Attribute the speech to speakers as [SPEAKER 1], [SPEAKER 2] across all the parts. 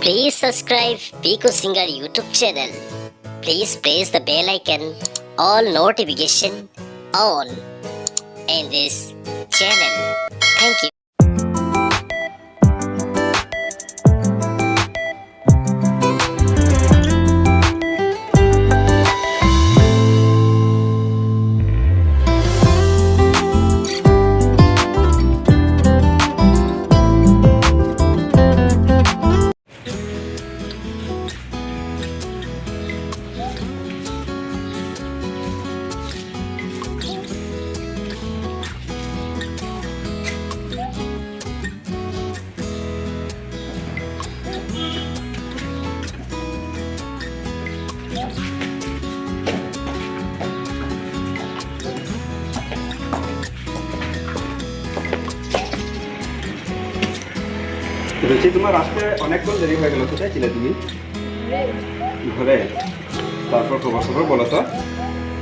[SPEAKER 1] Please subscribe Piku Singer YouTube channel. Please press the bell icon, all notification on in this channel. Thank you.
[SPEAKER 2] রুচি, তোমার আসতে অনেকক্ষণ দেরি হয়ে গেল। কোথায় ছিলে তুমি? ঘরে। তারপর খবর খবর বলো তো।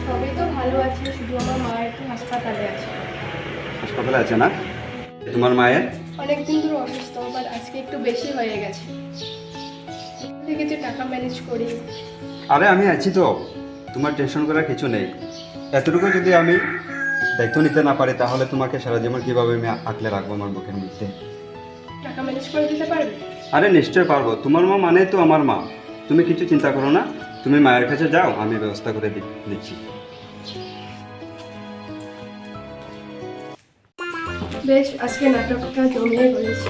[SPEAKER 3] সবই তো ভালো আছে, শুধু আমার মা একটু হাসপাতালে আছে।
[SPEAKER 2] হাসপাতালে আছে না? তোমার মায়ের
[SPEAKER 3] অনেকদিন ধরে অসুস্থ, বাট আজকে একটু বেশি হয়ে গেছে। থেকে যে টাকা ম্যানেজ করি।
[SPEAKER 2] আরে আমি আছি তো, তোমার টেনশন করার কিছু নেই। এতটুকু যদি আমি দায়িত্ব নিতে না পারি তাহলে তোমাকে সারা জীবন কীভাবে আমি আঁকলে রাখবো আমার বুকের মধ্যে?
[SPEAKER 3] টাকা ম্যানেজ করে দিতে পারবে?
[SPEAKER 2] আরে নিশ্চয় পারবো। তোমার মা মানে তো আমার মা। তুমি কিছু চিন্তা করো না, তুমি মায়ের কাছে যাও, আমি ব্যবস্থা করে দিচ্ছি।
[SPEAKER 3] বেশ, আজকে নাটকটা জমিয়ে বলেছি।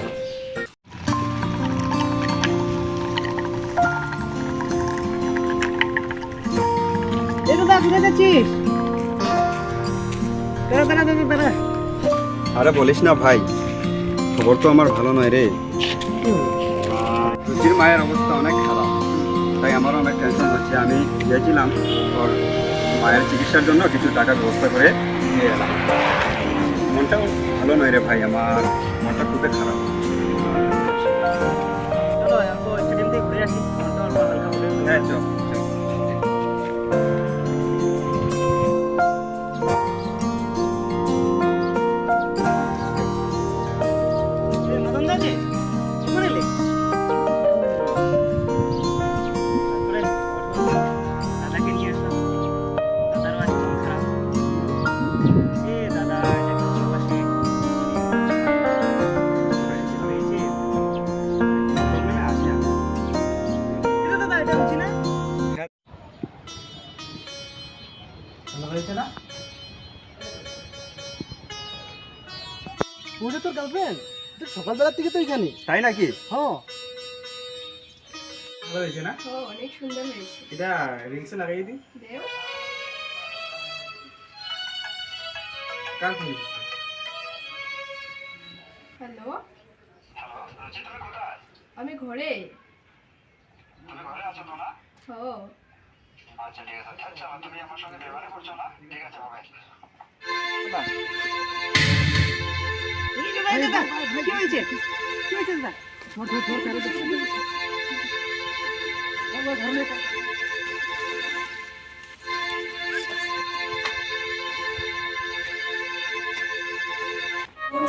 [SPEAKER 2] আরে বলিস না ভাই, খবর তো আমার ভালো নয় রে। রুচির মায়ের অবস্থা অনেক খারাপ, তাই আমারও অনেক টেনশন হচ্ছে। আমি গিয়েছিলাম ওর মায়ের চিকিৎসার জন্য, কিছু টাকা ব্যবস্থা করে নিয়ে এলাম। মনটাও ভালো নয় রে ভাই, আমার মনটা খুবই খারাপ। হ্যাঁ চল।
[SPEAKER 4] তোর গার্লফ্রেন্ড তুই সকালবেলার থেকে তো এখানে,
[SPEAKER 2] তাই নাকি?
[SPEAKER 4] হ্যাঁ।
[SPEAKER 5] ভালো হয়েছে না?
[SPEAKER 3] ও অনেক সুন্দর হয়েছে।
[SPEAKER 5] এটা রিলসে লাগাই দিই।
[SPEAKER 3] দেও।
[SPEAKER 5] কার ফোন?
[SPEAKER 3] হ্যালো। আমি ঘরে।
[SPEAKER 6] তুমি ঘরে আছো তো না?
[SPEAKER 3] ও
[SPEAKER 6] আচ্ছা ঠিক আছে। আচ্ছা তুমি আমার সঙ্গে ব্যবহার করছো না? ঠিক আছে বাবা।
[SPEAKER 4] কি হয়েছে? কি হয়েছে দাদা?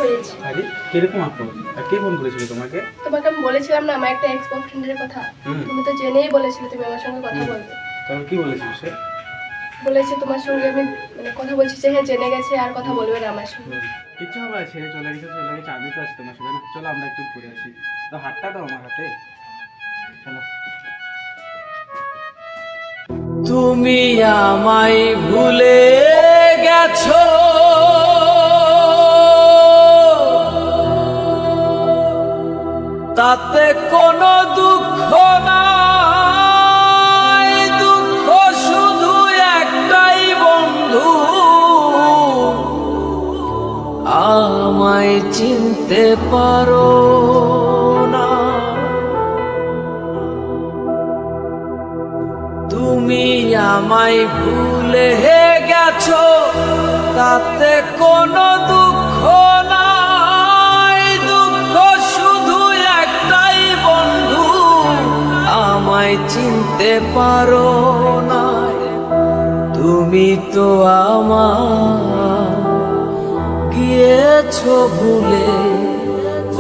[SPEAKER 3] হয়েছে।
[SPEAKER 5] আরে কিরকম আপু? আর কে ফোন করেছিল তোমাকে?
[SPEAKER 3] তোমাকে আমি বলেছিলাম না আমার একটা এক্স বয়ফ্রেন্ডের কথা। তুমি তো জেনেই বলেছিলে তুমি আমার সঙ্গে কথা বলবে।
[SPEAKER 5] তখন কি বলেছিল সে?
[SPEAKER 3] বলেছে তোমার সঙ্গে আমি কথা বলছি যে হ্যাঁ জেনে গেছে আর কথা বলবে না আমার সঙ্গে।
[SPEAKER 5] কিচ্ছু হবে না, ছেড়ে চলে গেছে, চলে গেছে। আমি তো আছি তোমার সাথে না? চলো আমরা একটু ঘুরে আসি। তো হাতটা দাও আমার হাতে। চলো।
[SPEAKER 7] তুমি আমায় ভুলে গেছো, তাতে কোনো দুঃখ নাই, দুঃখ শুধু একটাই বন্ধু, আমায় চিনতে পারো না। তুমি আমায় ভুলে গেছো, তাতে কোনো দুঃখ নাই, দুঃখ শুধু একটাই বন্ধু, আমায় চিনতে পারো না। তুমি তো আমার গিয়েছো ভুলে,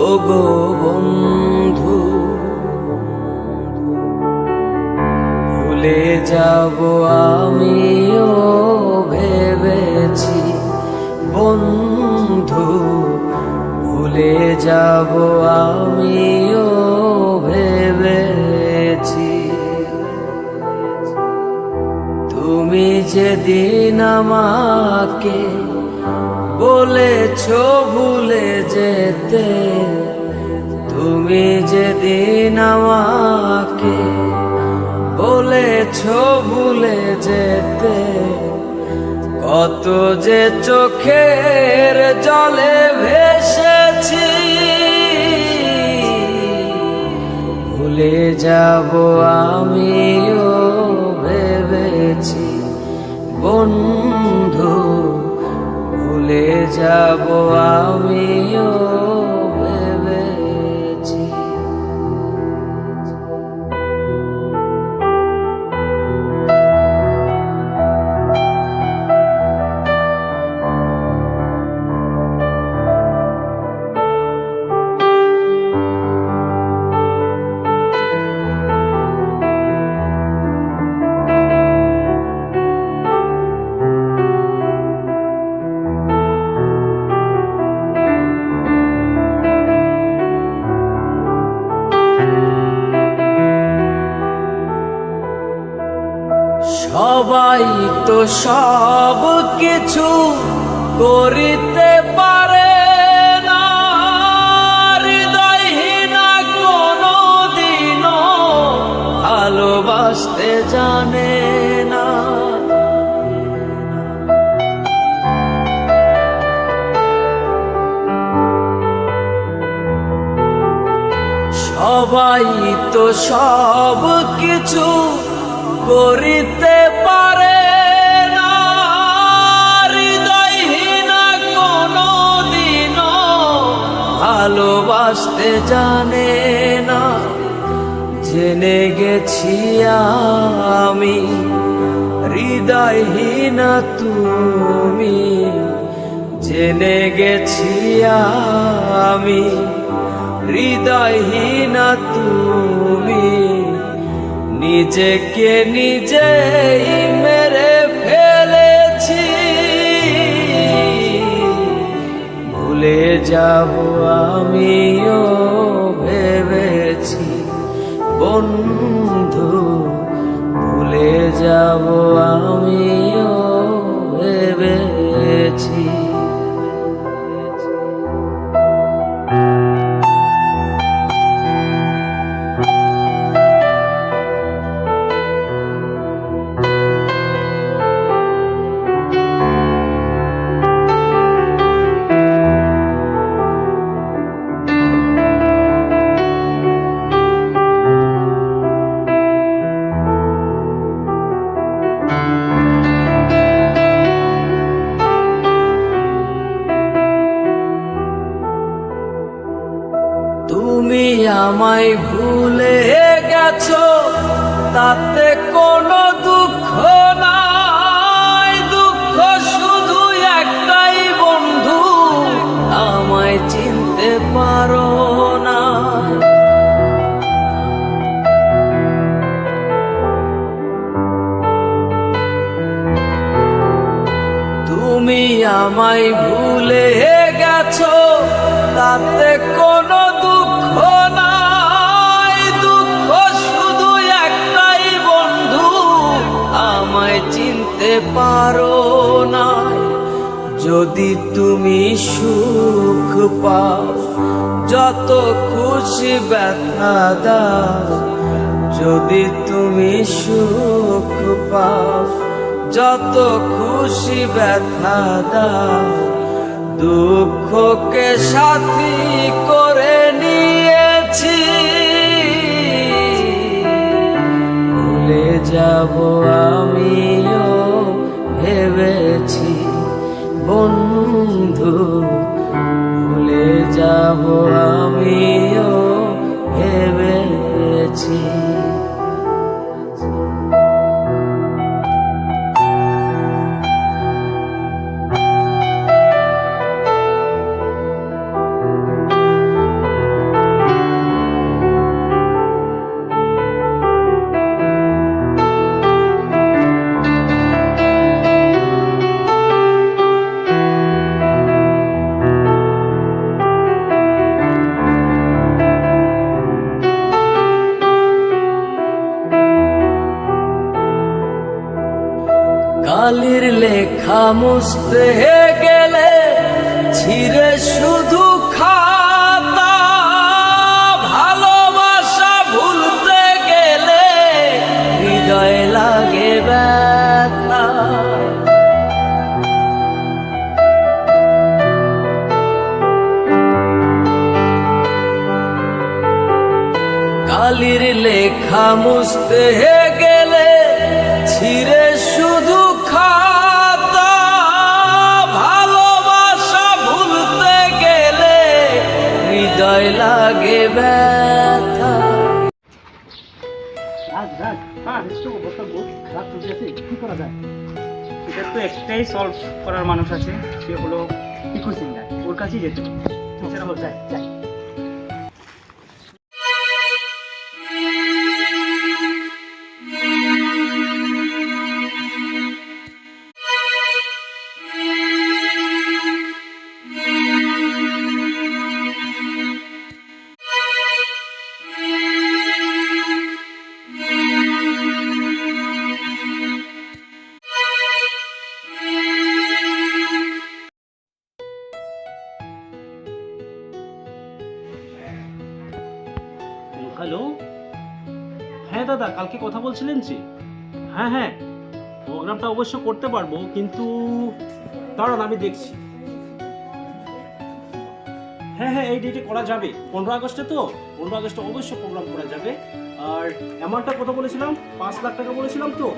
[SPEAKER 7] ওগো বন্ধু। ভুলে যাব আমিও ভেবেছি বন্ধু, ভুলে যাব আমিও ভেবেছি। তুমি যেদিন আমাকে বলেছো ভুলে যেতে, তুমি যেদিন আমাকে বলেছো ভুলে যেতে, কত যে চোখের জলে ভেসেছি। ভুলে যাব আমিও ভেবেছি বন্ধু, ভুলে যাব আমিও ভেবেছি। সবাই তো সব কিছু করিতে পারে না, হৃদয়হীনা কোনো দিনও ভালোবাসতে জানে না। সবাই তো সব কিছু করিতে পারে না, হৃদয়হীনা কোনো দিনও ভালোবাসতে জানে না। জেনে গেছি আমি হৃদয়হীনা তুমি, জেনে গেছি আমি হৃদয়হীনা তুমি, নিজেকে নিজেই মেরে ফেলেছি। ভুলে যাব আমিও ভেবেছি বন্ধু, ভুলে যাব আমিও ভেবেছি। তুমি আমায় ভুলে গেছো তাতে কোনো দুঃখ নাই, দুঃখ শুধু একটাই বন্ধু, আমায় চিনতে পারো না। তুমি আমায় ভুলে গেছো তাতে কোনো দুঃখ নাই, দুঃখ শুধু একটাই বন্ধু, আমায় চিনতে পারো না। যদি তুমি সুখ পাও যত খুশি ব্যথা দাও, যদি তুমি সুখ পাও যত খুশি ব্যথা দাও, দুঃখকে সাথী করে নিয়েছি। ভুলে যাব আমিও ভেবেছি বন্ধু, ভুলে যাব আমিও ভেবেছি। লেখা মুছতে গেলে ছিঁড়ে শুধু খাতা, ভালোবাসা ভুলতে গেলে হৃদয় লাগে ব্যথা। কালির লেখা মুছতে গেলে ছিঁড়ে শুধু খাতা, ভালোবাসা ভুলতে গেলে হৃদয় লাগে ব্যথা।
[SPEAKER 4] খারাপ চলছে কি করা যায়?
[SPEAKER 5] এটা তো একটাই সলভ করার মানুষ আছে, সে হলো পিকু সিঙ্গার, ওর কাছেই যেতে হবে।
[SPEAKER 4] চলো যাই যাই।
[SPEAKER 5] হ্যালো, হ্যাঁ দাদা, কালকে কথা বলছিলেন যে? হ্যাঁ হ্যাঁ, প্রোগ্রামটা অবশ্য করতে পারবো, কিন্তু দাঁড়ান আমি দেখছি। হ্যাঁ হ্যাঁ, এই ডেটে করা যাবে, 15 আগস্টে তো, 15 আগস্টে অবশ্য প্রোগ্রাম করা যাবে। আর অ্যামাউন্টটা কত বলেছিলাম? 5 লাখ টাকা বলেছিলাম তো।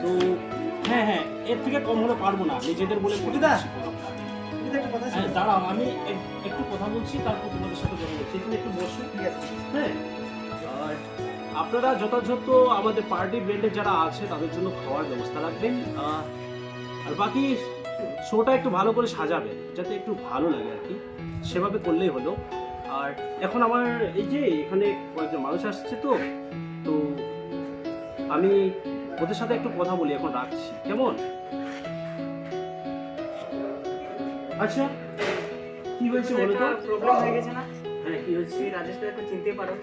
[SPEAKER 5] তো হ্যাঁ হ্যাঁ, এর থেকে কম হলে পারবো না, নিজেদের বলে হ্যাঁ দাঁড়াও, আমি একটু কথা বলছি, তারপর তোমাদের সাথে কথা বলছি। এখানে একটু বসো, ঠিক আছে? হ্যাঁ, আর আপনারা যথাযথ আমাদের পার্টি ব্র্যান্ডে যারা আছে তাদের জন্য খাওয়ার ব্যবস্থা রাখবেন। আর বাকি শোটা একটু ভালো করে সাজাবেন, যাতে একটু ভালো লাগে আর কি, সেভাবে করলেই হলো। আর এখন আমার এই যে এখানে কয়েকজন মানুষ আসছে তো, তো আমি ওদের সাথে একটু কথা বলি, এখন রাখছি, কেমন? আচ্ছা, কি হয়েছে বলো তো?
[SPEAKER 8] প্রবলেম হয়ে গেছে না?
[SPEAKER 5] হ্যাঁ, কি হয়েছে?
[SPEAKER 8] রাজেশকে এখন চিনতে পারো?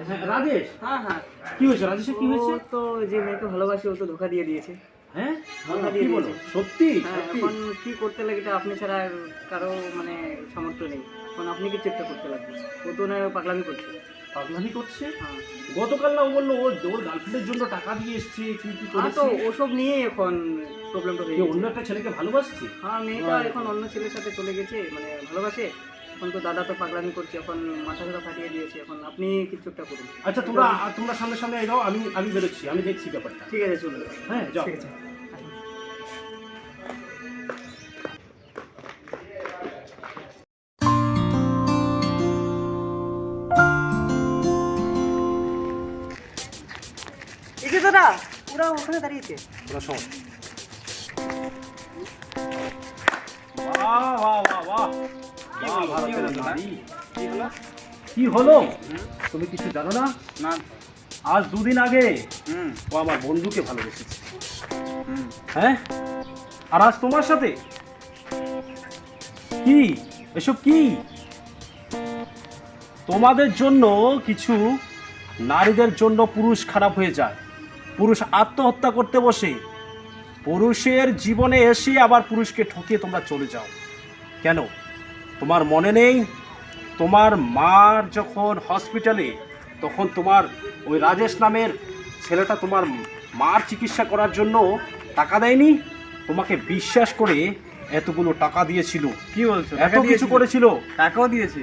[SPEAKER 5] হ্যাঁ, রাজেশ।
[SPEAKER 8] হ্যাঁ হ্যাঁ,
[SPEAKER 5] কি হয়েছে রাজেশের? কি হয়েছে?
[SPEAKER 8] ও তো যে মেয়েকে ভালোবাসে ও তো ধোকা দিয়ে দিয়েছে।
[SPEAKER 5] হ্যাঁ,
[SPEAKER 8] ধোকা
[SPEAKER 5] কি
[SPEAKER 8] দিয়ে
[SPEAKER 5] বলো?
[SPEAKER 8] দিয়েছে।
[SPEAKER 5] সত্যি?
[SPEAKER 8] হ্যাঁ, এখন কি করতে লাগে এটা আপনি ছাড়া আর কারো মানে সামর্থ্য নেই, এখন আপনি কি চেষ্টা করতে লাগবে। ও তো না পাগলামি করছে।
[SPEAKER 5] পাগলামি করছে?
[SPEAKER 8] হ্যাঁ,
[SPEAKER 5] গতকাল না ও বললো ওর গার্লফ্রেন্ডের জন্য টাকা দিয়ে এসছে, কি কি
[SPEAKER 8] হ্যাঁ, তো
[SPEAKER 5] করেছে?
[SPEAKER 8] ওসব নিয়ে এখন প্রবলেমটা হয়ে
[SPEAKER 5] কেউ
[SPEAKER 8] গেছে।
[SPEAKER 5] অন্য একটা ছেলেকে ভালোবাসছে?
[SPEAKER 8] হ্যাঁ, মেয়েটা এখন অন্য ছেলের সাথে চলে গেছে, মানে ভালোবাসে। এখন তো দাদা তো পাগলামি করছে, এখন মাথা ধরা ফাটিয়ে দিয়েছে, এখন আপনি কিছু একটা করুন।
[SPEAKER 5] আচ্ছা, তোমরা সামনে সামনে এগাও, আমি বেরোচ্ছি, আমি দেখছি ব্যাপারটা।
[SPEAKER 8] ঠিক আছে, চলুন।
[SPEAKER 5] হ্যাঁ, যাও।
[SPEAKER 8] ঠিক আছে। এই যে দাদা, ওরা ওখানে দাঁড়িয়েছে।
[SPEAKER 5] তোরা শোন। বাহ বাহ বাহ বাহ, বাহ, ভালো ছেলে তো, নারী। কি হলো? তুমি কিছু জানো না?
[SPEAKER 2] না।
[SPEAKER 5] আজ 2 দিন আগে ও আমার বন্ধুকে ভালোবেসেছে। হ্যাঁ, আর আজ তোমার সাথে? কি এসব? কি তোমাদের জন্য কিছু নারীদের জন্য পুরুষ খারাপ হয়ে যায়, পুরুষ আত্মহত্যা করতে বসে, পুরুষের জীবনে এসে আবার পুরুষকে ঠকিয়ে তোমরা চলে যাও। কেন তোমার মনে নেই? তোমার মার যখন হসপিটালে, তখন তোমার ওই রাজেশ নামের ছেলেটা তোমার মার চিকিৎসা করার জন্য টাকা দেয়নি? তোমাকে বিশ্বাস করে এতগুলো টাকা দিয়েছিল।
[SPEAKER 2] কি বলছো?
[SPEAKER 5] এত কিছু করেছিল,
[SPEAKER 2] টাকাও দিয়েছি।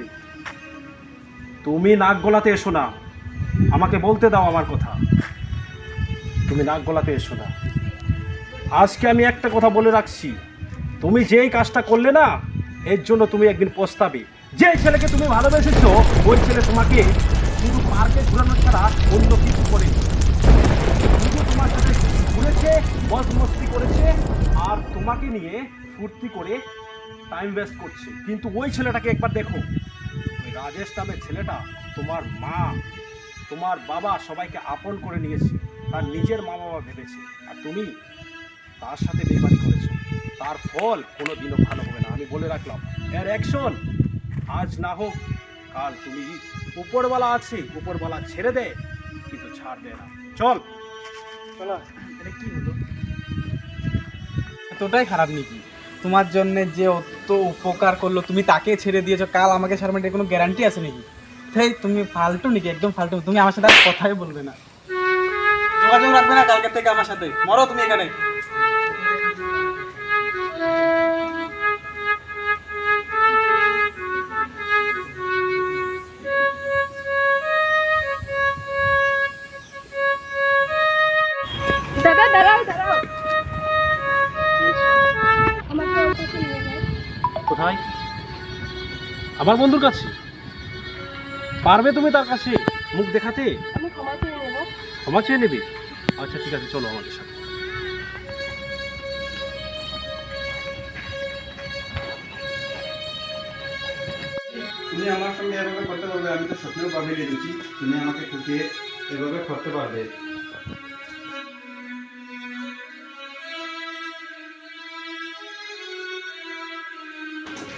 [SPEAKER 5] তুমি নাক গলাতে এসো না, আমাকে বলতে দাও আমার কথা। তুমি নাক গলাতে এসো না। আজকে আমি একটা কথা বলে রাখছি, তুমি যেই কাজটা করলে না, এর জন্য তুমি একদিন পস্তাবে। যে ছেলেকে তুমি ভালোবেসেছো, ওই ছেলে তোমাকে শুধু পার্কে ঘুরানো ছাড়া অন্য কিছু করেনি। শুধু তোমার সাথে ঘুরেছে, মস্তি করেছে, আর তোমাকে নিয়ে ফুর্তি করে টাইম ওয়েস্ট করছে। কিন্তু ওই ছেলেটাকে একবার দেখো, ওই রাজেশ নামের ছেলেটা তোমার মা, তোমার বাবা সবাইকে আপন করে নিয়েছে, তার নিজের মা বাবা ভেবেছে, আর তুমি তার সাথে বেইমানি করেছো। তার ফল কোনো দিনও ভালো হবে না, আমি বলে রাখলাম। এর অ্যাকশন আজ না হোক কাল, তুমি উপরওয়ালা আছে, উপরওয়ালা ছেড়ে দে, কিন্তু ছাড় দে না। চল।
[SPEAKER 8] চলো, এটা কি হলো?
[SPEAKER 9] এতটাই খারাপ নাকি? তোমার জন্য যে অত উপকার করলো তুমি তাকে ছেড়ে দিয়েছো, কাল আমাকে ছাড়বেন, এর কোনো গ্যারান্টি আছে নাকি? তাই তুমি ফালতু নাকি? একদম ফালতু। তুমি আমার সাথে আর কথাই বলবে না, যোগাযোগ রাখবে না কালকে থেকে আমার সাথে। মরো তুমি এখানে।
[SPEAKER 3] দাদা দাঁড়াও দাঁড়াও, আমাকে ওর কাছে নিয়ে যাও।
[SPEAKER 5] কোথায়? আমার বন্ধুর কাছে? পারবে তুমি তার কাছে মুখ দেখাতে?
[SPEAKER 3] আমি ক্ষমা চেয়ে নেবো।
[SPEAKER 5] ক্ষমা চেয়ে নেবে? আচ্ছা ঠিক আছে, চলো আমাদের সাথে।
[SPEAKER 2] তুমি আমার সঙ্গে এভাবে করতে পারবে? আমি তো স্বপ্নেও ভাবিনি রুচি তুমি আমাকে ঠকিয়ে এভাবে করতে পারবে।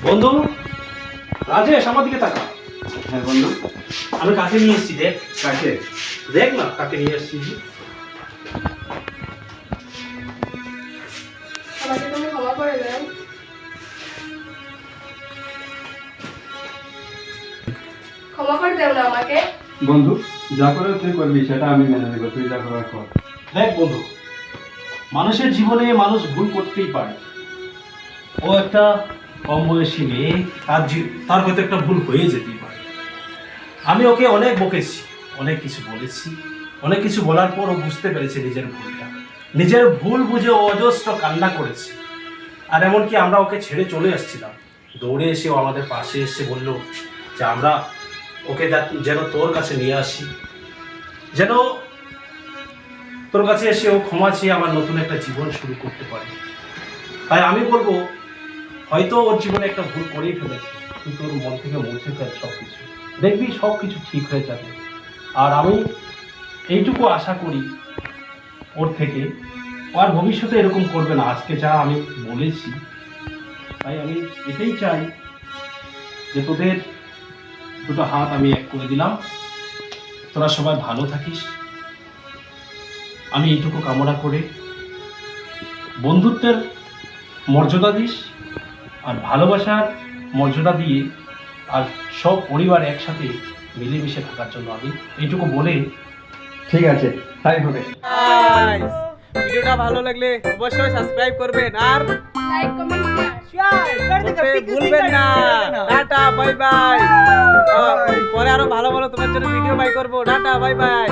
[SPEAKER 5] বন্ধু রাজেশ, আমার দিকে তাকা।
[SPEAKER 2] হ্যাঁ বন্ধু।
[SPEAKER 5] আমি কাকে নিয়ে এসেছি দেখ।
[SPEAKER 2] কাকে?
[SPEAKER 5] দেখ না কাকে নিয়ে এসেছি।
[SPEAKER 3] আমাকে তুমি ক্ষমা করে দাও। ক্ষমা করে দাও না আমাকে।
[SPEAKER 2] বন্ধু যা করে তুই করবি সেটা আমি মেনে নেবো, তুই যা করার কর।
[SPEAKER 5] দেখ বন্ধু, মানুষের জীবনে মানুষ ভুল করতেই পারে। ও একটা কম বয়সী মেয়ে, তার হয়তো একটা ভুল হয়ে যেতেই পারে। আমি ওকে অনেক বকেছি, অনেক কিছু বলেছি, অনেক কিছু বলার পর ও বুঝতে পেরেছে নিজের ভুলটা। নিজের ভুল বুঝে ও অজস্র কান্না করেছে। আর এমনকি আমরা ওকে ছেড়ে চলে আসছিলাম, দৌড়ে এসে ও আমাদের পাশে এসে বলল যে আমরা ওকে যেন তোর কাছে নিয়ে আসি, যেন তোর কাছে এসে ও ক্ষমা চেয়ে আমার নতুন একটা জীবন শুরু করতে পারে। তাই আমি বলবো, হয়তো ওর জীবনে একটা ভুল করেই ফেলেছে, কিন্তু ওর মন থেকে মুছে ফেল সব কিছু, দেখবি সব কিছু ঠিক হয়ে যাবে। আর আমি এইটুকু আশা করি ওর থেকে, আর ভবিষ্যতে এরকম করবে না। আজকে যা আমি বলেছি, তাই আমি এটাই চাই যে তোদের দুটো হাত আমি এক করে দিলাম, তোরা সবাই ভালো থাকিস। আমি এইটুকু কামনা করে বন্ধুত্বের মর্যাদা দিস, আর ভালোবাসার মর্যাদা দিয়ে, আর সব পরিবার একসাথে মিলেমিশে থাকার জন্য আমি এইটুকু বলে।
[SPEAKER 2] ঠিক আছে, তাই হবে।
[SPEAKER 9] ভিডিওটা ভালো লাগলে অবশ্যই সাবস্ক্রাইব করবেন আর
[SPEAKER 3] লাইক কমেন্ট
[SPEAKER 9] করতে ভুলবেন না। Tata bye bye. পরে আরো ভালো ভালো তোমার জন্য ভিডিও বাই করবো। Tata bye bye.